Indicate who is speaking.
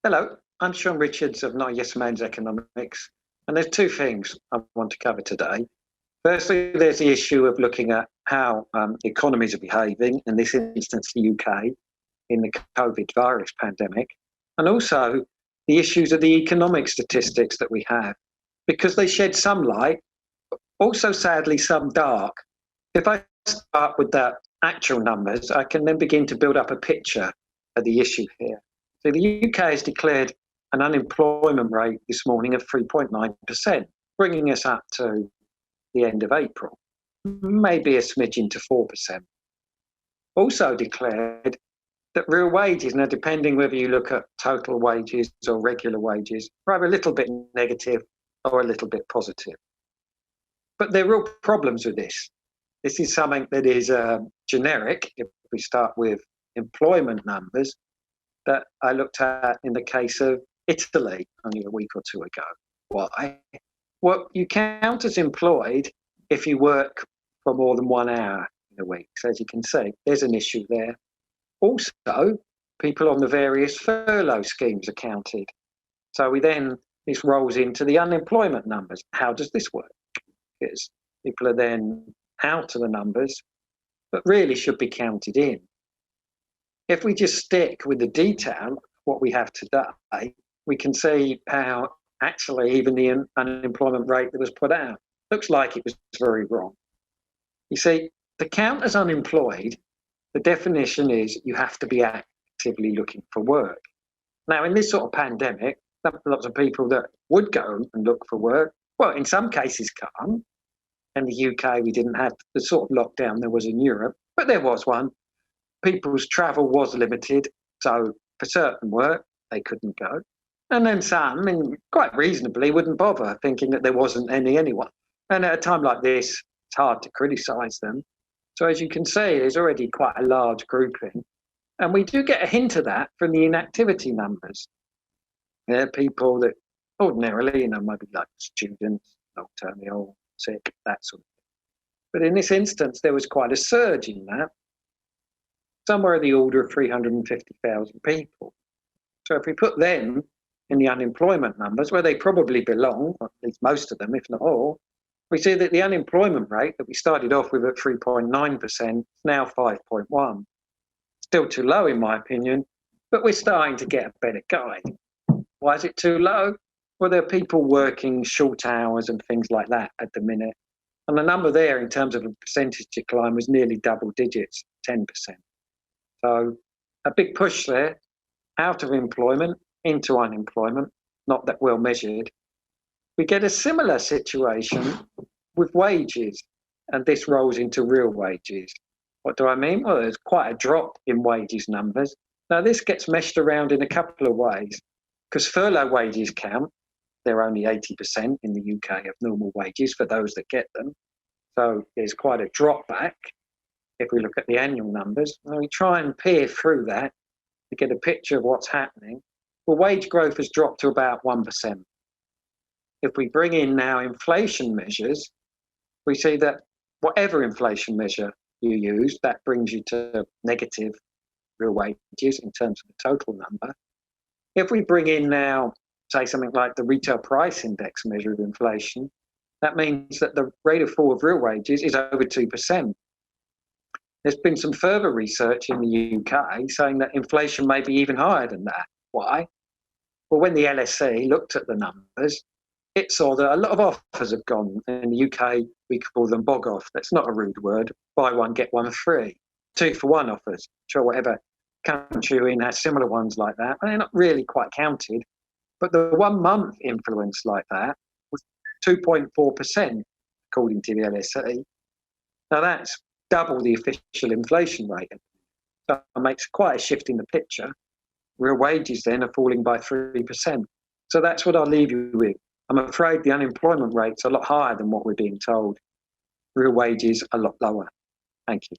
Speaker 1: Hello, I'm Shaun Richards of Not Yes Man's Economics, and there's two things I want to cover today. Firstly, there's the issue of looking at how economies are behaving, in this instance, the UK, in the COVID virus pandemic, and also the issues of the economic statistics that we have, because they shed some light, also sadly some dark. If I start with the actual numbers, I can then begin to build up a picture of the issue here. So the UK has declared an unemployment rate this morning of 3.9%, bringing us up to the end of April, maybe a smidgen to 4%. Also declared that real wages, now depending whether you look at total wages or regular wages, are either a little bit negative or a little bit positive. But there are real problems with this. This is something that is generic. If we start with employment numbers, that I looked at in the case of Italy only a week or two ago. Why? Well, you count as employed if you work for more than 1 hour in a week. So as you can see, there's an issue there. Also, people on the various furlough schemes are counted. So this rolls into the unemployment numbers. How does this work? Because people are then out of the numbers, but really should be counted in. If we just stick with the detail of what we have today, we can see how actually even the unemployment rate that was put out looks like it was very wrong. You see, to count as unemployed, the definition is you have to be actively looking for work. Now, in this sort of pandemic, lots of people that would go and look for work, well, in some cases can't. In the UK, we didn't have the sort of lockdown there was in Europe, but there was one. People's travel was limited, so for certain work, they couldn't go. And then some, and quite reasonably, wouldn't bother, thinking that there wasn't any anyway. And at a time like this, it's hard to criticise them. So as you can see, there's already quite a large grouping. And we do get a hint of that from the inactivity numbers. There are people that ordinarily, maybe like students, long-term ill, sick, that sort of thing. But in this instance, there was quite a surge in that, somewhere in the order of 350,000 people. So if we put them in the unemployment numbers, where they probably belong, or at least most of them, if not all, we see that the unemployment rate that we started off with at 3.9% is now 5.1. Still too low, in my opinion, but we're starting to get a better guide. Why is it too low? Well, there are people working short hours and things like that at the minute. And the number there in terms of a percentage decline was nearly double digits, 10%. So a big push there, out of employment into unemployment, not that well measured. We get a similar situation with wages, and this rolls into real wages. What do I mean? Well, there's quite a drop in wages numbers. Now, this gets meshed around in a couple of ways, because furlough wages count. They're only 80% in the UK of normal wages for those that get them. So there's quite a drop back. If we look at the annual numbers, and we try and peer through that to get a picture of what's happening, well, wage growth has dropped to about 1%. If we bring in now inflation measures, we see that whatever inflation measure you use, that brings you to negative real wages in terms of the total number. If we bring in now, say something like the retail price index measure of inflation, that means that the rate of fall of real wages is over 2%. There's been some further research in the UK saying that inflation may be even higher than that. Why? Well, when the LSE looked at the numbers, it saw that a lot of offers have gone. In the UK, we call them bog off. That's not a rude word. Buy one, get one free. 2-for-1 offers. Sure, whatever country you're in has similar ones like that. They're not really quite counted. But the 1 month influence like that was 2.4%, according to the LSE. Now that's double the official inflation rate. So it makes quite a shift in the picture. Real wages then are falling by 3%. So that's what I'll leave you with. I'm afraid the unemployment rate's a lot higher than what we're being told. Real wages a lot lower. Thank you.